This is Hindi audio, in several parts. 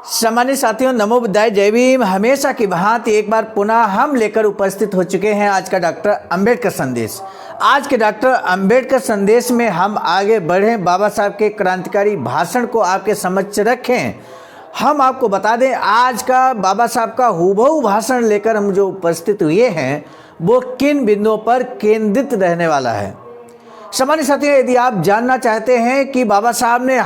सम्मानित साथियों, नमो बुद्धाय, जय भीम। हमेशा की भांति एक बार पुनः हम लेकर उपस्थित हो चुके हैं आज का डॉक्टर अंबेडकर संदेश। आज के डॉक्टर अंबेडकर संदेश में हम आगे बढ़ें, बाबा साहब के क्रांतिकारी भाषण को आपके समक्ष रखें। हम आपको बता दें, आज का बाबा साहब का हूबहू भाषण लेकर हम जो उपस्थित हुए हैं वो किन बिंदुओं पर केंद्रित रहने वाला है। सम्मानित साथियों, यदि आप जानना चाहते हैं कि बाबा साहब ने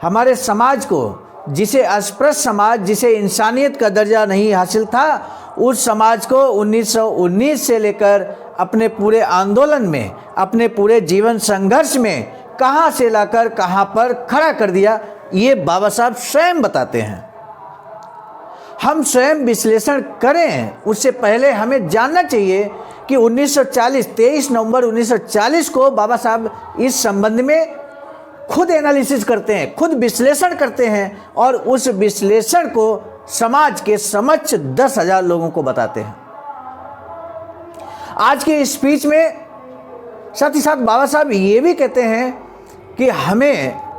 हमारे समाज को, जिसे अस्पृश्य समाज, जिसे इंसानियत का दर्जा नहीं हासिल था, उस समाज को 1919 से लेकर अपने पूरे आंदोलन में, अपने पूरे जीवन संघर्ष में कहां से लाकर कहां पर खड़ा कर दिया, ये बाबा साहब स्वयं बताते हैं। हम स्वयं विश्लेषण करें उससे पहले हमें जानना चाहिए कि 23 नवंबर 1940 को बाबा साहब इस संबंध में खुद एनालिसिस करते हैं, खुद विश्लेषण करते हैं और उस विश्लेषण को समाज के समक्ष 10,000 लोगों को बताते हैं। आज के स्पीच में साथ ही साथ बाबा साहब ये भी कहते हैं कि हमें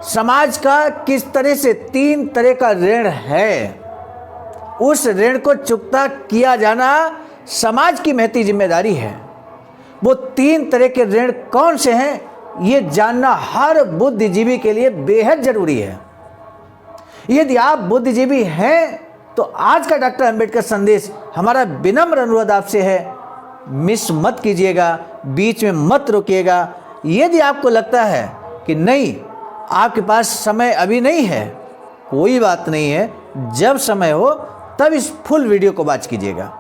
समाज का किस तरह से 3 तरह का ऋण है, उस ऋण को चुकता किया जाना समाज की महती जिम्मेदारी है। वो 3 तरह के ऋण कौन से हैं, ये जानना हर बुद्धिजीवी के लिए बेहद जरूरी है। यदि आप बुद्धिजीवी हैं तो आज का डॉक्टर अंबेडकर संदेश हमारा विनम्र अनुरोध आपसे है, मिस मत कीजिएगा, बीच में मत रोकिएगा। यदि आपको लगता है कि नहीं, आपके पास समय अभी नहीं है, कोई बात नहीं है, जब समय हो तब इस फुल वीडियो को वॉच कीजिएगा।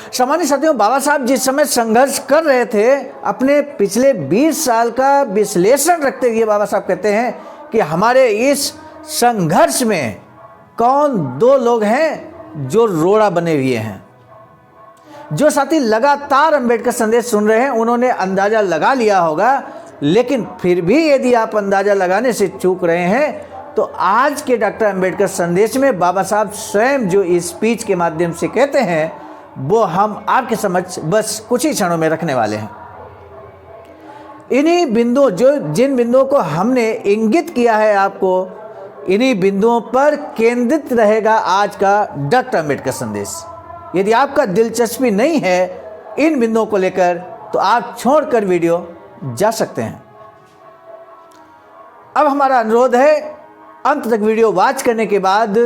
सम्मानित साथियों, बाबा साहब जिस समय संघर्ष कर रहे थे, अपने पिछले 20 साल का विश्लेषण रखते हुए बाबा साहब कहते हैं कि हमारे इस संघर्ष में कौन 2 लोग हैं जो रोड़ा बने हुए हैं। जो साथी लगातार अंबेडकर संदेश सुन रहे हैं उन्होंने अंदाजा लगा लिया होगा, लेकिन फिर भी यदि आप अंदाजा लगाने से चूक रहे हैं तो आज के डॉक्टर अंबेडकर संदेश में बाबा साहब स्वयं जो इस स्पीच के माध्यम से कहते हैं वो हम आपके समक्ष बस कुछ ही क्षणों में रखने वाले हैं। इन्हीं बिंदुओं, जिन बिंदुओं को हमने इंगित किया है आपको, इन्हीं बिंदुओं पर केंद्रित रहेगा आज का डॉक्टर अंबेडकर संदेश। यदि आपका दिलचस्पी नहीं है इन बिंदुओं को लेकर तो आप छोड़कर वीडियो जा सकते हैं। अब हमारा अनुरोध है, अंत तक वीडियो वॉच करने के बाद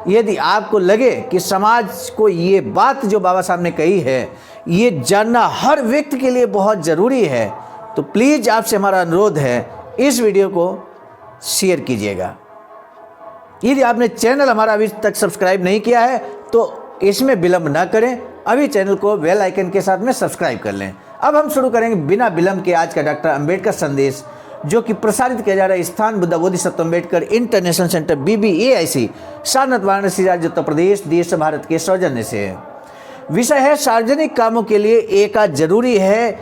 यदि आपको लगे कि समाज को ये बात जो बाबा साहब ने कही है ये जानना हर व्यक्ति के लिए बहुत ज़रूरी है, तो प्लीज़ आपसे हमारा अनुरोध है, इस वीडियो को शेयर कीजिएगा। यदि आपने चैनल हमारा अभी तक सब्सक्राइब नहीं किया है तो इसमें विलंब ना करें, अभी चैनल को बेल आइकन के साथ में सब्सक्राइब कर लें। अब हम शुरू करेंगे बिना विलंब के आज का डॉक्टर अंबेडकर संदेश, जो कि प्रसारित किया जा रहा है स्थान Buddha Bodhisattva Ambedkar international centre BBAIC, Sarnath, Varanasi, राज्य उत्तर प्रदेश, देश भारत के सौजन्य से है। विषय है सार्वजनिक कामों के लिए एकाध जरूरी है।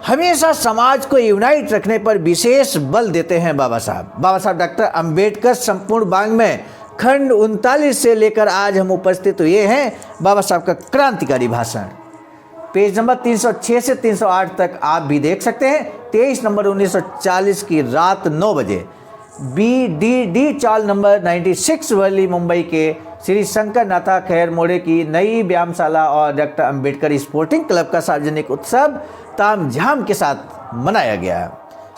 हमेशा समाज को यूनाइट रखने पर विशेष बल देते हैं बाबा साहब। बाबा साहब डॉक्टर अंबेडकर संपूर्ण वाङ्मय खंड 39 से लेकर आज हम उपस्थित हुए हैं बाबा साहब का क्रांतिकारी भाषण। पेज नंबर 306 से 308 तक आप भी देख सकते हैं। 23 नवंबर 1940 की रात 9 बजे BDD चाल नंबर 96 वर्ली मुंबई के श्री शंकर नाथा खैर मोड़े की नई व्यायामशाला और डॉक्टर अंबेडकर स्पोर्टिंग क्लब का सार्वजनिक उत्सव तामझाम के साथ मनाया गया।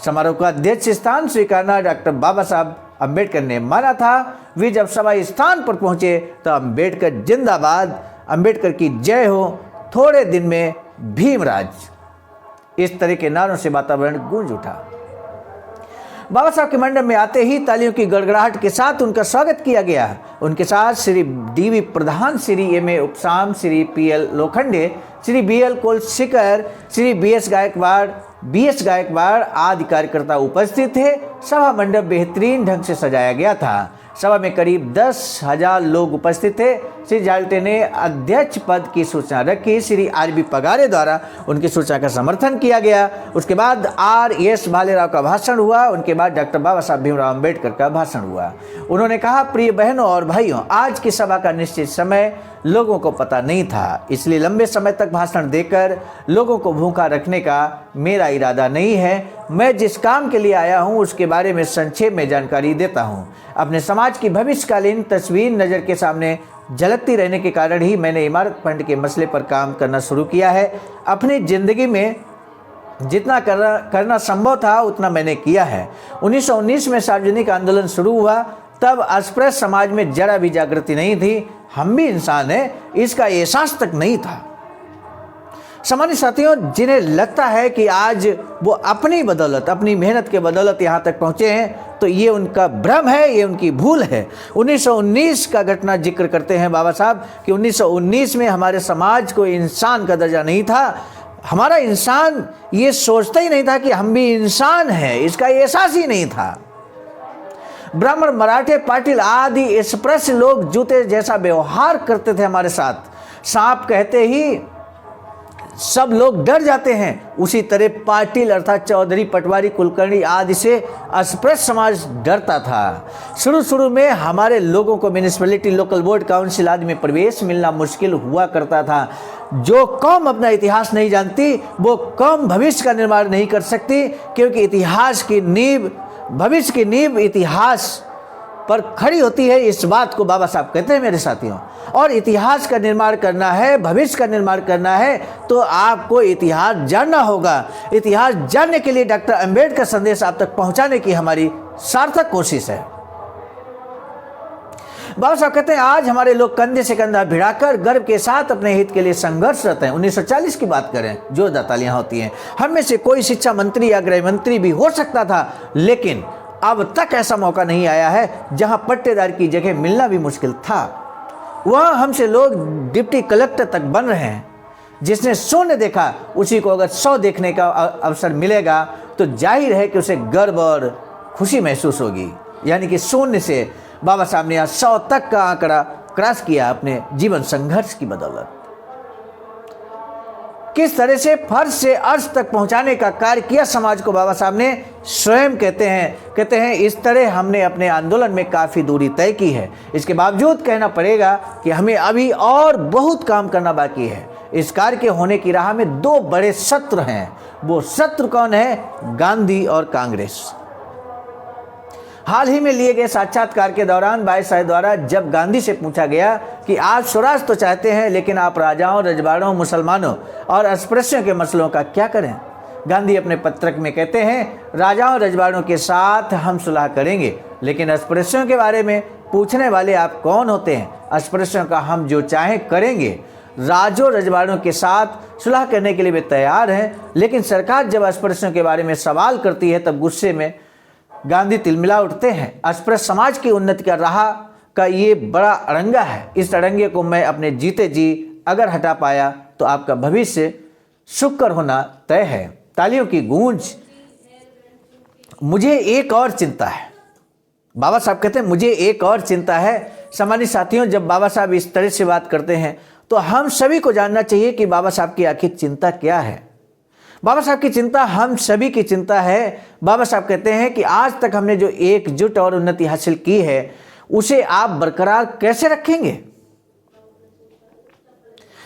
समारोह का अध्यक्ष स्थान स्वीकारना डॉक्टर बाबा साहब अंबेडकर ने माना था। वे जब सभा स्थान पर पहुंचे तो अंबेडकर जिंदाबाद, अंबेडकर की जय हो, थोड़े दिन में भीमराज, इस तरह के नारों से वातावरण गूंज उठा। बाबा साहब के मंडप में आते ही तालियों की गड़गड़ाहट के साथ उनका स्वागत किया गया। उनके साथ श्री DV प्रधान, Shri MA उपसाम, Shri PL Lokhande, Shri BL कोलशिकर, Shri BS Gaekwad आदि कार्यकर्ता उपस्थित थे। सभा मंडप बेहतरीन ढंग से सजाया गया था। सभा में करीब 10,000 लोग उपस्थित थे। श्री जाल्टे ने अध्यक्ष पद की सूचना रखी। श्री RB पगारे द्वारा उनकी सूचना का समर्थन किया गया। उसके बाद RS भालेराव का भाषण हुआ। उनके बाद डॉक्टर बाबा साहब भीमराव अंबेडकर का भाषण हुआ। उन्होंने कहा, प्रिय बहनों और भाइयों, आज की सभा का निश्चित समय लोगों को पता नहीं था, इसलिए लंबे समय तक भाषण देकर लोगों को भूखा रखने का मेरा इरादा नहीं है। मैं जिस काम के लिए आया हूं उसके बारे में संक्षेप में जानकारी देता हूं। अपने समाज की भविष्यकालीन तस्वीर नज़र के सामने झलकती रहने के कारण ही मैंने इमारत फंड के मसले पर काम करना शुरू किया है। अपनी ज़िंदगी में जितना करना संभव था उतना मैंने किया है। 1919 में सार्वजनिक आंदोलन शुरू हुआ, तब अस्पृश्य समाज में जरा भी जागृति नहीं थी। हम भी इंसान हैं, इसका एहसास तक नहीं था। सामान्य साथियों, जिन्हें लगता है कि आज वो अपनी बदौलत, अपनी मेहनत के बदौलत यहाँ तक पहुँचे हैं, तो ये उनका भ्रम है, ये उनकी भूल है। 1919 का घटना जिक्र करते हैं बाबा साहब कि 1919 में हमारे समाज को इंसान का दर्जा नहीं था। हमारा इंसान ये सोचता ही नहीं था कि हम भी इंसान हैं, इसका एहसास ही नहीं था। ब्राह्मण, मराठे, पाटिल आदि अस्पृश्य लोग जूते जैसा व्यवहार करते थे हमारे साथ। सांप कहते ही सब लोग डर जाते हैं, उसी तरह पाटिल अर्थात चौधरी, पटवारी, कुलकर्णी आदि से अस्पृश्य समाज डरता था। शुरू में हमारे लोगों को म्यूनिसिपैलिटी, लोकल बोर्ड, काउंसिल आदि में प्रवेश मिलना मुश्किल हुआ करता था। जो कौम अपना इतिहास नहीं जानती वो कौम भविष्य का निर्माण नहीं कर सकती, क्योंकि इतिहास की नींव, भविष्य की नींव इतिहास पर खड़ी होती है। इस बात को बाबा साहब कहते हैं मेरे साथियों। और इतिहास का निर्माण करना है, भविष्य का निर्माण करना है, तो आपको इतिहास जानना होगा। इतिहास जानने के लिए डॉक्टर अंबेडकर संदेश आप तक पहुंचाने की हमारी सार्थक कोशिश है। बाबा साहब कहते हैं आज हमारे लोग कंधे से कंधा भिड़ाकर गर्व के साथ अपने हित के लिए संघर्षरत हैं। 1940 की बात करें, जोरदार तालियां होती हैं। हम में से कोई शिक्षा मंत्री या गृह मंत्री भी हो सकता था, लेकिन अब तक ऐसा मौका नहीं आया है जहां पट्टेदार की जगह मिलना भी मुश्किल था। वहां हमसे लोग डिप्टी कलेक्टर तक बन रहे हैं। जिसने शून्य देखा उसी को अगर 100 देखने का अवसर मिलेगा तो जाहिर है कि उसे गर्व और खुशी महसूस होगी। यानी कि शून्य से बाबा साहब ने 100 तक का आंकड़ा क्रॉस किया अपने जीवन संघर्ष की बदौलत। किस तरह से फर्श से अर्श तक पहुंचाने का कार्य किया समाज को बाबा साहब ने स्वयं कहते हैं इस तरह हमने अपने आंदोलन में काफ़ी दूरी तय की है। इसके बावजूद कहना पड़ेगा कि हमें अभी और बहुत काम करना बाकी है। इस कार्य के होने की राह में 2 बड़े शत्रु हैं। वो शत्रु कौन है? गांधी और कांग्रेस। हाल ही में लिए गए साक्षात्कार के दौरान भाई साहब द्वारा जब गांधी से पूछा गया कि आप स्वराज तो चाहते हैं, लेकिन आप राजाओं, रजवाड़ों, मुसलमानों और अस्पृश्यों के मसलों का क्या करें? गांधी अपने पत्रक में कहते हैं राजाओं, रजवाड़ों के साथ हम सुलह करेंगे, लेकिन अस्पृश्यों के बारे में पूछने वाले आप कौन होते हैं? अस्पृश्यों का हम जो चाहें करेंगे। राजों, रजवाड़ों के साथ सुलह करने के लिए वे तैयार हैं, लेकिन सरकार जब अस्पृश्यों के बारे में सवाल करती है तब गुस्से में गांधी तिलमिला उठते हैं। अस्पृश्य समाज की उन्नति का राह का ये बड़ा अड़ंगा है। इस अड़ंगे को मैं अपने जीते जी अगर हटा पाया तो आपका भविष्य शुक्र होना तय है। तालियों की गूंज। मुझे एक और चिंता है। बाबा साहब कहते हैं मुझे एक और चिंता है। सामान्य साथियों, जब बाबा साहब इस तरह से बात करते हैं तो हम सभी को जानना चाहिए कि बाबा साहब की आखिर चिंता क्या है। बाबा साहब की चिंता हम सभी की चिंता है। बाबा साहब कहते हैं कि आज तक हमने जो एकजुट और उन्नति हासिल की है उसे आप बरकरार कैसे रखेंगे?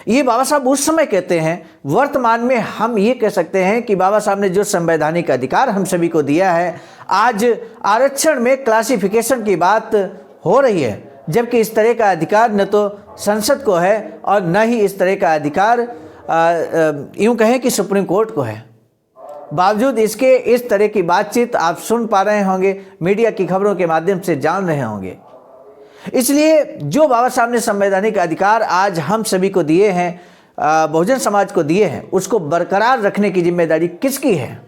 ये बाबा साहब उस समय कहते हैं। वर्तमान में हम ये कह सकते हैं कि बाबा साहब ने जो संवैधानिक अधिकार हम सभी को दिया है, आज आरक्षण में क्लासिफिकेशन की बात हो रही है, जबकि इस तरह का अधिकार न तो संसद को है और न ही इस तरह का अधिकार यूं कहें कि सुप्रीम कोर्ट को है। बावजूद इसके इस तरह की बातचीत आप सुन पा रहे होंगे, मीडिया की खबरों के माध्यम से जान रहे होंगे। इसलिए जो बाबा साहब ने संवैधानिक अधिकार आज हम सभी को दिए हैं, बहुजन समाज को दिए हैं, उसको बरकरार रखने की जिम्मेदारी किसकी है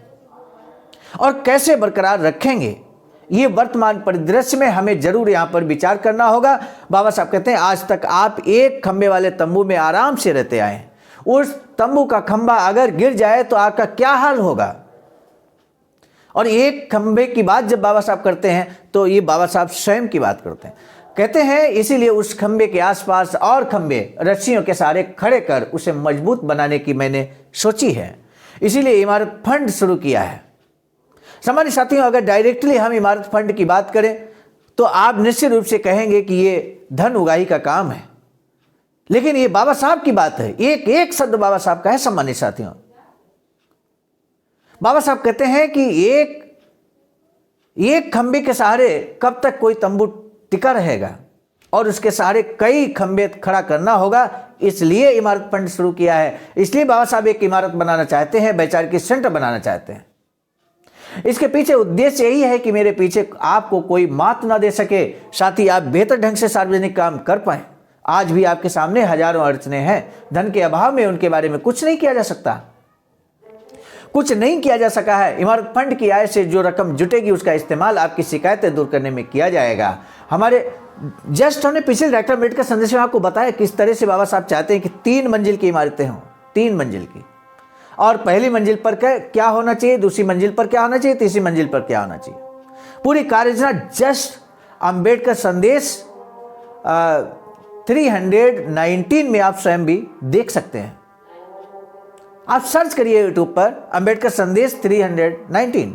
और कैसे बरकरार रखेंगे, ये वर्तमान परिदृश्य में हमें जरूर यहाँ पर विचार करना होगा। बाबा साहब कहते हैं आज तक आप एक खंबे वाले तंबू में आराम से रहते आए। उस तंबू का खंबा अगर गिर जाए तो आपका क्या हाल होगा? और एक खंबे की बात जब बाबा साहब करते हैं तो ये बाबा साहब स्वयं की बात करते हैं। कहते हैं इसीलिए उस खंबे के आसपास और खंबे रस्सियों के सहारे खड़े कर उसे मजबूत बनाने की मैंने सोची है। इसीलिए इमारत फंड शुरू किया है। सामान्य साथियों, अगर डायरेक्टली हम इमारत फंड की बात करें तो आप निश्चित रूप से कहेंगे कि ये धन उगाही का काम है, लेकिन ये बाबा साहब की बात है। एक एक शब्द बाबा साहब का है। सम्मानित साथियों, बाबा साहब कहते हैं कि एक खंबे के सहारे कब तक कोई तंबू टिका रहेगा और उसके सहारे कई खंबे खड़ा करना होगा, इसलिए इमारत फंड शुरू किया है। इसलिए बाबा साहब एक इमारत बनाना चाहते हैं, वैचारिक सेंटर बनाना चाहते हैं। इसके पीछे उद्देश्य यही है कि मेरे पीछे आपको कोई मात ना दे सके, साथ ही आप बेहतर ढंग से सार्वजनिक काम कर पाएं। आज भी आपके सामने हजारों अड़चने हैं, धन के अभाव में उनके बारे में कुछ नहीं किया जा सकता, कुछ नहीं किया जा सका है। इमारत फंड की आय से जो रकम जुटेगी उसका इस्तेमाल आपकी शिकायतें दूर करने में किया जाएगा। हमने पिछले डॉक्टर अम्बेडकर संदेश में आपको बताया किस तरह से बाबा साहब चाहते हैं कि 3 मंजिल की इमारतें हों, 3 मंजिल की, और पहली मंजिल पर क्या होना चाहिए, दूसरी मंजिल पर क्या होना चाहिए, तीसरी मंजिल पर क्या होना चाहिए। पूरी कार्ययोजना जस्ट अम्बेडकर संदेश 319 में आप स्वयं भी देख सकते हैं। आप सर्च करिए यूट्यूब पर अम्बेडकर संदेश 319।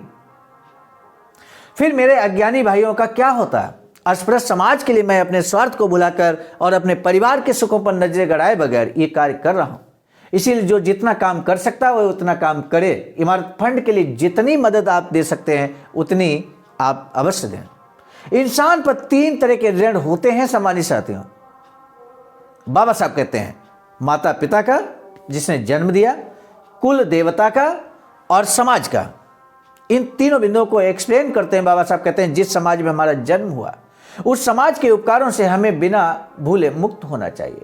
फिर मेरे अज्ञानी भाइयों का क्या होता है? अस्पृश्य समाज के लिए मैं अपने स्वार्थ को भुलाकर और अपने परिवार के सुखों पर नजरें गड़ाए बगैर ये कार्य कर रहा हूं। इसीलिए जो जितना काम कर सकता है वह उतना काम करे। इमारत फंड के लिए जितनी मदद आप दे सकते हैं उतनी आप अवश्य दें। इंसान पर 3 तरह के ऋण होते हैं सम्मानित साथियों। बाबा साहब कहते हैं माता पिता का, जिसने जन्म दिया, कुल देवता का और समाज का। इन तीनों बिंदुओं को एक्सप्लेन करते हैं। बाबा साहब कहते हैं जिस समाज में हमारा जन्म हुआ उस समाज के उपकारों से हमें बिना भूले मुक्त होना चाहिए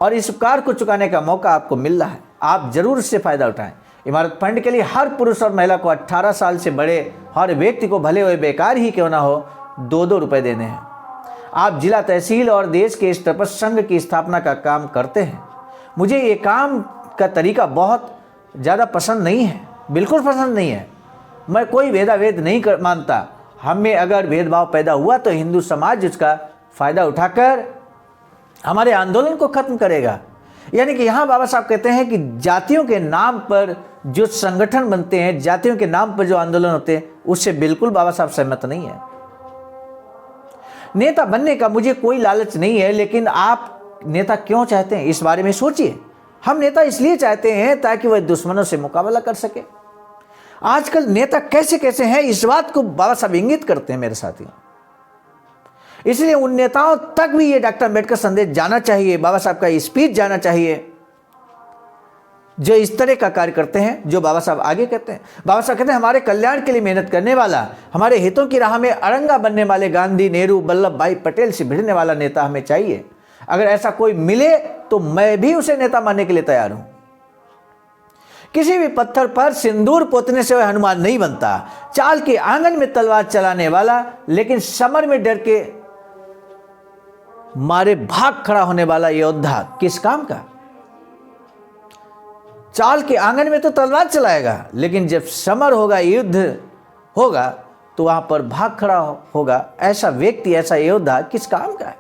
और इस उपकार को चुकाने का मौका आपको मिल रहा है, आप जरूर इससे फायदा उठाएं। इमारत फंड के लिए हर पुरुष और महिला को 18 साल से बड़े हर व्यक्ति को भले हुए बेकार ही क्यों ना हो 2-2 रुपए देने हैं। आप जिला, तहसील और देश के स्तर पर संघ की स्थापना का काम करते हैं। मुझे ये काम का तरीका बहुत ज़्यादा पसंद नहीं है, बिल्कुल पसंद नहीं है। मैं कोई भेदाभेद नहीं मानता। हम में अगर भेदभाव पैदा हुआ तो हिंदू समाज उसका फायदा उठाकर हमारे आंदोलन को खत्म करेगा। यानी कि यहाँ बाबा साहब कहते हैं कि जातियों के नाम पर जो संगठन बनते हैं, जातियों के नाम पर जो आंदोलन होते हैं, उससे बिल्कुल बाबा साहब सहमत नहीं है। नेता बनने का मुझे कोई लालच नहीं है, लेकिन आप नेता क्यों चाहते हैं इस बारे में सोचिए। हम नेता इसलिए चाहते हैं ताकि वह दुश्मनों से मुकाबला कर सके। आजकल नेता कैसे कैसे हैं इस बात को बाबा साहब इंगित करते हैं मेरे साथियों। इसलिए उन नेताओं तक भी ये डॉक्टर अम्बेडकर संदेश जाना चाहिए, बाबा साहब का स्पीच जाना चाहिए, जो इस तरह का कार्य करते हैं जो बाबा साहब आगे कहते हैं। बाबा साहब कहते हैं हमारे कल्याण के लिए मेहनत करने वाला, हमारे हितों की राह में अड़ंगा बनने वाले गांधी, नेहरू, वल्लभ भाई पटेल से भिड़ने वाला नेता हमें चाहिए। अगर ऐसा कोई मिले तो मैं भी उसे नेता मानने के लिए तैयार हूं। किसी भी पत्थर पर सिंदूर पोतने से वह हनुमान नहीं बनता। चाल के आंगन में तलवार चलाने वाला लेकिन समर में डर के मारे भाग खड़ा होने वाला योद्धा किस काम का? चाल के आंगन में तो तलवार चलाएगा, लेकिन जब समर होगा, युद्ध होगा, तो वहां पर भाग खड़ा होगा। ऐसा व्यक्ति, ऐसा योद्धा किस काम का है?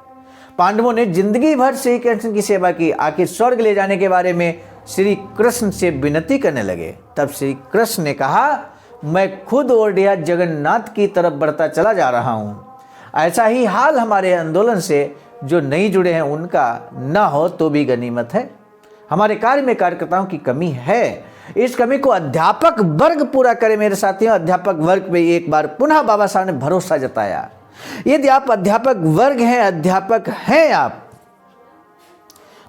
पांडवों ने जिंदगी भर श्री कृष्ण की सेवा की, आखिर स्वर्ग ले जाने के बारे में श्री कृष्ण से विनती करने लगे। तब श्री कृष्ण ने कहा मैं खुद ओडिया जगन्नाथ की तरफ बढ़ता चला जा रहा हूं। ऐसा ही हाल हमारे आंदोलन से जो नहीं जुड़े हैं उनका न हो तो भी गनीमत है। हमारे कार्य में कार्यकर्ताओं की कमी है, इस कमी को अध्यापक वर्ग पूरा करे। मेरे साथियों, अध्यापक वर्ग पे एक बार पुनः बाबा साहब ने भरोसा जताया। यदि आप अध्यापक वर्ग हैं, अध्यापक हैं आप,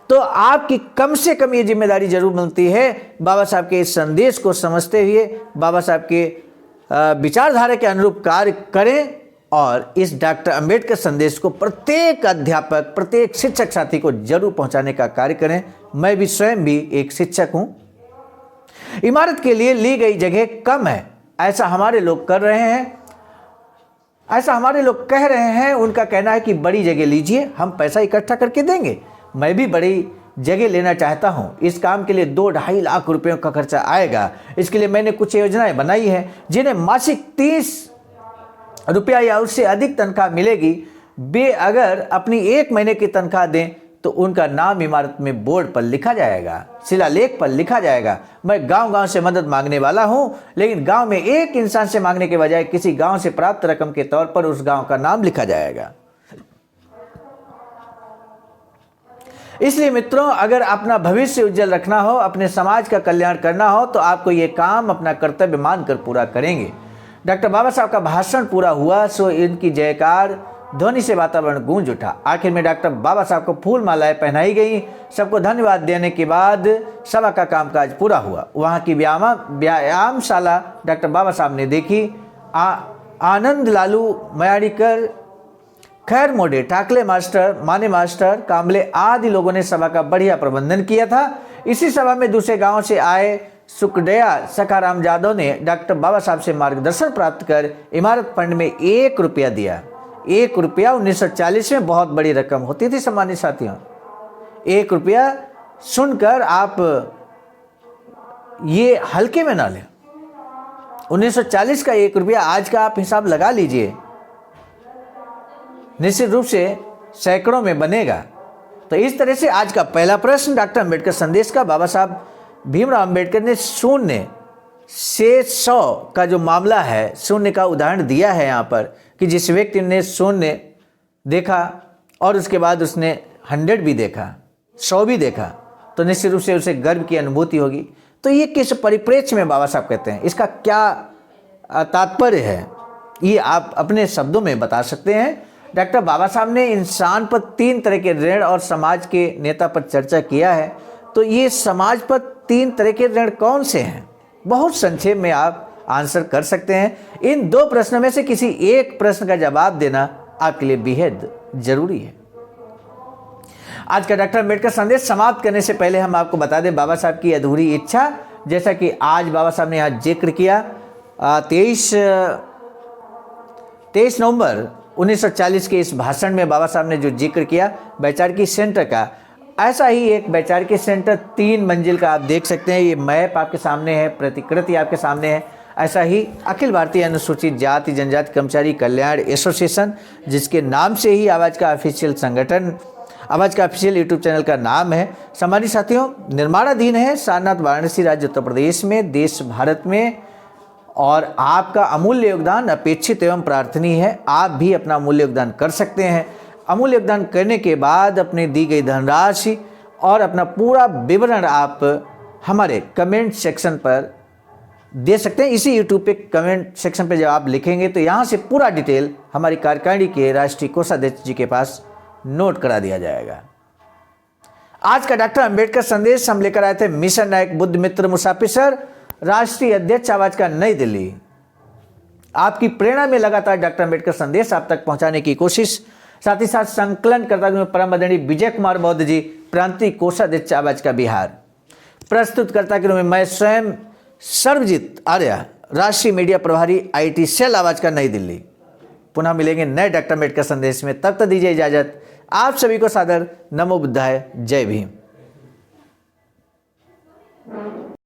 तो आपकी कम से कम ये जिम्मेदारी जरूर बनती है बाबा साहब के इस संदेश को समझते हुए बाबा साहब के विचारधारा के अनुरूप कार्य करें और इस डॉक्टर अम्बेडकर संदेश को प्रत्येक अध्यापक, प्रत्येक शिक्षक साथी को जरूर पहुंचाने का कार्य करें। मैं भी स्वयं भी एक शिक्षक हूं। इमारत के लिए ली गई जगह कम है, ऐसा हमारे लोग कर रहे हैं, ऐसा हमारे लोग कह रहे हैं। उनका कहना है कि बड़ी जगह लीजिए, हम पैसा इकट्ठा करके देंगे। मैं भी बड़ी जगह लेना चाहता हूं। इस काम के लिए 2-2.5 लाख रुपयों का खर्चा आएगा। इसके लिए मैंने कुछ योजनाएं बनाई हैं जिन्हें मासिक 30 रुपया या उससे अधिक तनख्वाह मिलेगी। वे अगर अपनी 1 महीने की तनख्वाह दें तो उनका नाम इमारत में बोर्ड पर लिखा जाएगा, शिलालेख पर लिखा जाएगा। मैं गांव-गांव से मदद मांगने वाला हूं, लेकिन गांव में एक इंसान से मांगने के बजाय किसी गांव से प्राप्त रकम के तौर पर उस गांव का नाम लिखा जाएगा। इसलिए मित्रों, अगर अपना भविष्य उज्जवल रखना हो, अपने समाज का कल्याण करना हो, तो आपको ये काम अपना कर्तव्य मानकर पूरा करेंगे। डॉक्टर बाबा साहब का भाषण पूरा हुआ सो इनकी जयकार ध्वनि से वातावरण गूंज उठा। आखिर में डॉक्टर बाबा साहब को फूल मालाएं पहनाई गई। सबको धन्यवाद देने के बाद सभा का कामकाज पूरा हुआ। वहाँ की व्यायामशाला डॉक्टर बाबा साहब ने देखी। आनंद लालू मयाड़ीकर, खैर मोडे, ठाकले मास्टर, माने मास्टर, कांबले आदि लोगों ने सभा का बढ़िया प्रबंधन किया था। इसी सभा में दूसरे गांव से आए सुखडया सखाराम जादव ने डॉक्टर बाबा साहब से मार्गदर्शन प्राप्त कर इमारत फंड में 1 रुपया दिया। 1 रुपया 1940 में बहुत बड़ी रकम होती थी सम्मानित साथियों। 1 रुपया सुनकर आप ये हल्के में ना लें। 1940 का 1 रुपया आज का आप हिसाब लगा लीजिए, निश्चित रूप से सैकड़ों में बनेगा। तो इस तरह से आज का पहला प्रश्न डॉक्टर अम्बेडकर संदेश का, बाबा साहब भीमराव अम्बेडकर ने शून्य से 100 का जो मामला है, शून्य का उदाहरण दिया है यहाँ पर कि जिस व्यक्ति ने शून्य देखा और उसके बाद उसने 100 भी देखा, 100 भी देखा, तो निश्चित रूप से उसे गर्व की अनुभूति होगी। तो ये किस परिप्रेक्ष्य में बाबा साहब कहते हैं, इसका क्या तात्पर्य है, ये आप अपने शब्दों में बता सकते हैं। डॉक्टर बाबा साहब ने इंसान पर 3 तरह के ऋण और समाज के नेता पर चर्चा किया है। तो ये समाज पर 3 तरह के ऋण कौन से हैं, बहुत संक्षेप में आप आंसर कर सकते हैं। इन 2 प्रश्नों में से किसी एक प्रश्न का जवाब देना आपके लिए बेहद जरूरी है। आज का डॉक्टर अम्बेडकर संदेश समाप्त करने से पहले हम आपको बता दें बाबा साहब की अधूरी इच्छा, जैसा कि आज बाबा साहब ने यहाँ जिक्र किया। 23 नवंबर 1940 के इस भाषण में बाबा साहब ने जो जिक्र किया वैचारिकी सेंटर का, ऐसा ही एक वैचारिकी सेंटर 3 मंजिल का आप देख सकते हैं। ये मैप आपके सामने है, प्रतिकृति आपके सामने है। ऐसा ही अखिल भारतीय अनुसूचित जाति जनजाति कर्मचारी कल्याण एसोसिएशन, जिसके नाम से ही आवाज़ का ऑफिशियल संगठन, आवाज़ का ऑफिशियल यूट्यूब चैनल का नाम है। सम्मानित साथियों, निर्माणाधीन है सारनाथ वाराणसी राज्य उत्तर प्रदेश में, देश भारत में, और आपका अमूल्य योगदान अपेक्षित एवं प्रार्थनीय है। आप भी अपना अमूल्य योगदान कर सकते हैं। अमूल्य योगदान करने के बाद अपनी दी गई धनराशि और अपना पूरा विवरण आप हमारे कमेंट सेक्शन पर दे सकते हैं। इसी यूट्यूब पे कमेंट सेक्शन पे जब आप लिखेंगे तो यहाँ से पूरा डिटेल हमारी कार्यकारिणी के राष्ट्रीय कोषाध्यक्ष जी के पास नोट करा दिया जाएगा। आज का डॉक्टर अम्बेडकर संदेश हम लेकर आए थे मिशन नायक बुद्ध मित्र मुसाफिर सर, राष्ट्रीय अध्यक्ष आवाज का नई दिल्ली। आपकी प्रेरणा में लगातार डॉक्टर अम्बेडकर संदेश आप तक पहुंचाने की कोशिश, साथ ही साथ संकलन करता हुए परम आदरणीय विजय कुमार बौद्ध जी, प्रांतीय कोषाध्यक्ष आवाज का बिहार। प्रस्तुतकर्ता के रूप में मैं स्वयं सर्वजीत आर्या, राष्ट्रीय मीडिया प्रभारी IT सेल आवाज का नई दिल्ली। पुनः मिलेंगे नए डॉक्टर अम्बेडकर संदेश में, तब तक दीजिए इजाजत। आप सभी को सादर नमो बुद्धाय, जय भीम।